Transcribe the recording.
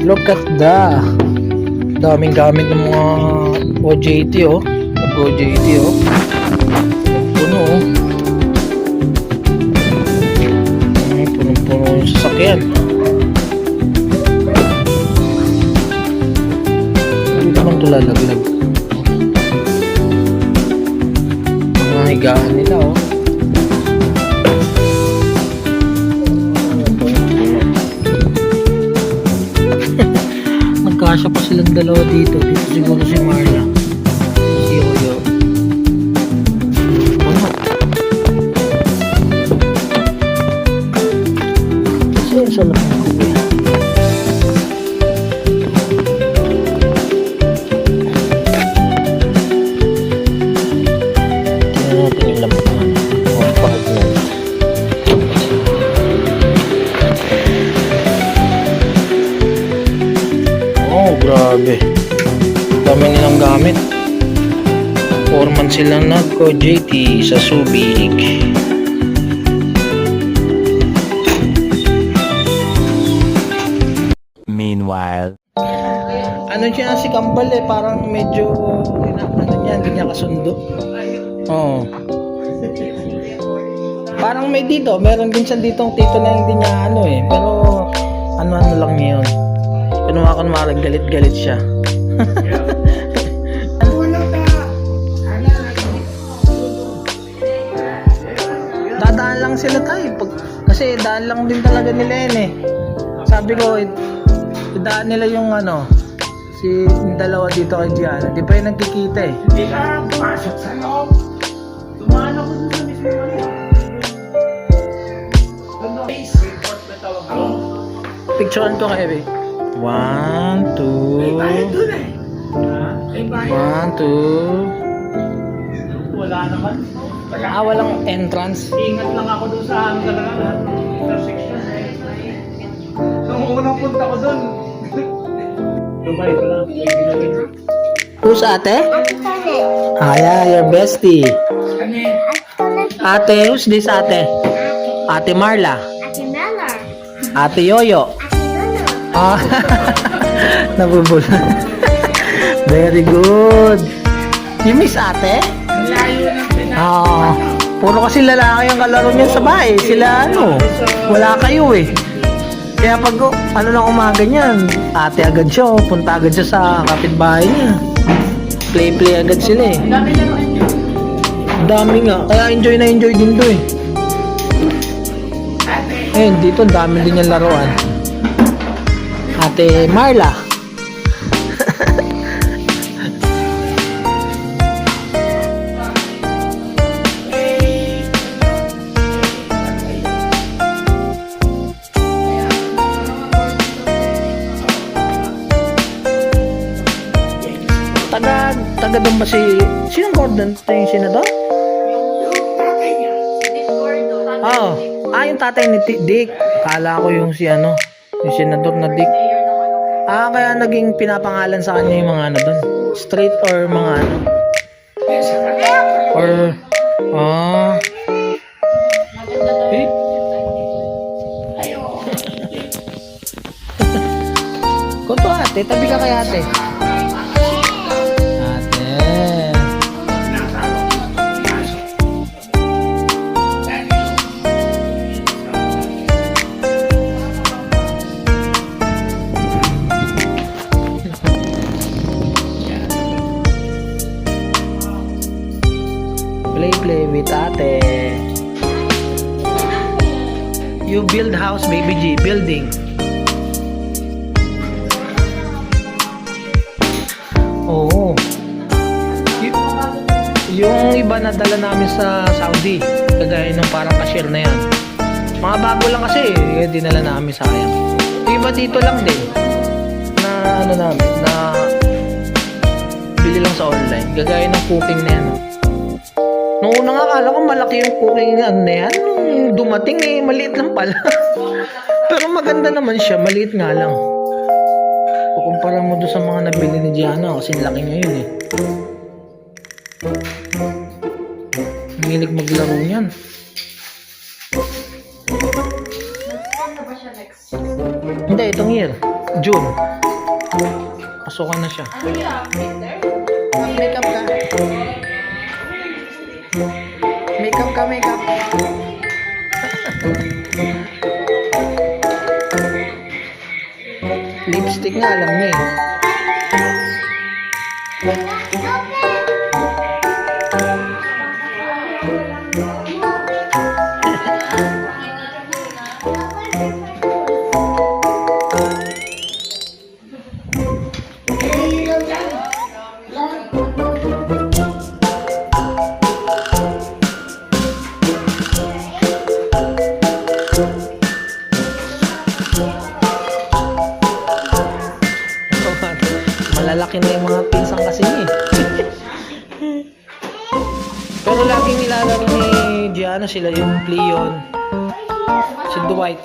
Look at the daming gamit ng mga OJT oh. OJT oh. Puno oh. Punong-puno yung sasakyan. Hindi naman ito lalaglag. Mga higaan nila oh. Nagkasya pa silang dalawa dito. Dito siguro si Marla, si Yoyo. Kasi sa lang ng kuya. Tingnan natin yung laman. Ang pahag yan. Oh, grabe. Dami nilang gamit. 4 months silang nag-OJT sa Subic. Meanwhile, Ano siya si Kambal eh, parang medyo ano niya, hindi niya kasundo. Oo. Parang may dito, meron din siya ditong tito na hindi niya ano eh, pero ano lang niya yun. Kunwari galit-galit siya. Dadaan lang sila tayo kasi daan lang din talaga nila yun eh. Sabi ko idaan nila yung ano si dalawa dito kay Gianna, di pa yung nagkikita eh. Hindi ka pasok sa loob. Dumaan ako dun sa mismo report na tawag ko. Picturean ko kay Ebe. 1, 2 Bayad dun eh. May bayad. 1, 2. Wala naman. Walang entrance. Ingat lang ako dun sa ano talaga lahat ng intersection. Nung unang punta ko dun. Dubai ko lang. Who's ate? Yeah, your bestie. Ate, who's this ate? Ate Marla. Ate Mela. Ate Yoyo. Ah, nabubul. Very good. You miss ate? Layo ng Puro kasi lalaki yung kalaro niyan sa bahay. Sila ano, wala kayo eh. Kaya pag ano lang umaga niyan, ate agad siya, punta agad siya sa kapitbahay niya. Play agad sila eh. Dami nga, kaya enjoy din to eh. Ayun, dito dami din yung laruan. Ate Marla. Taga doon ba sinong Gordon? Ito yung senador? Yung tatay ni Dick. Kala ko yung si ano, yung senador na Dick. Kaya naging pinapangalan sa kanya yung mga ano doon. Street or mga ano. Or, Kunto ate, tabi ka kay ate. Play with ate. You build house, baby G. Building. Oo. Yung iba na dala namin sa Saudi, kagaya ng parang cashier na yan. Mga bago lang kasi, dinala namin sayang. Yung iba dito lang din na ano namin, na bili lang sa online. Kagaya ng cooking na yan. Noong una nga akala ko malaki yung cooking na yan. Nung dumating maliit lang pala. Pero maganda naman siya, maliit nga lang. Kukumpara mo doon sa mga nabili ni Gianna kasi laki niya yun eh. Hilig maglaro niyan. siya next. Hindi, itong year. June. Pasukan na siya. Ano yung Peter? Makeup ka. Makeup ka, makeup. Lipstick nga, alam niya eh. Malalaki na yung mga pinsang kasi niya eh. Pero laging nilalaro ni Gianna sila yung Leon, si Dwight.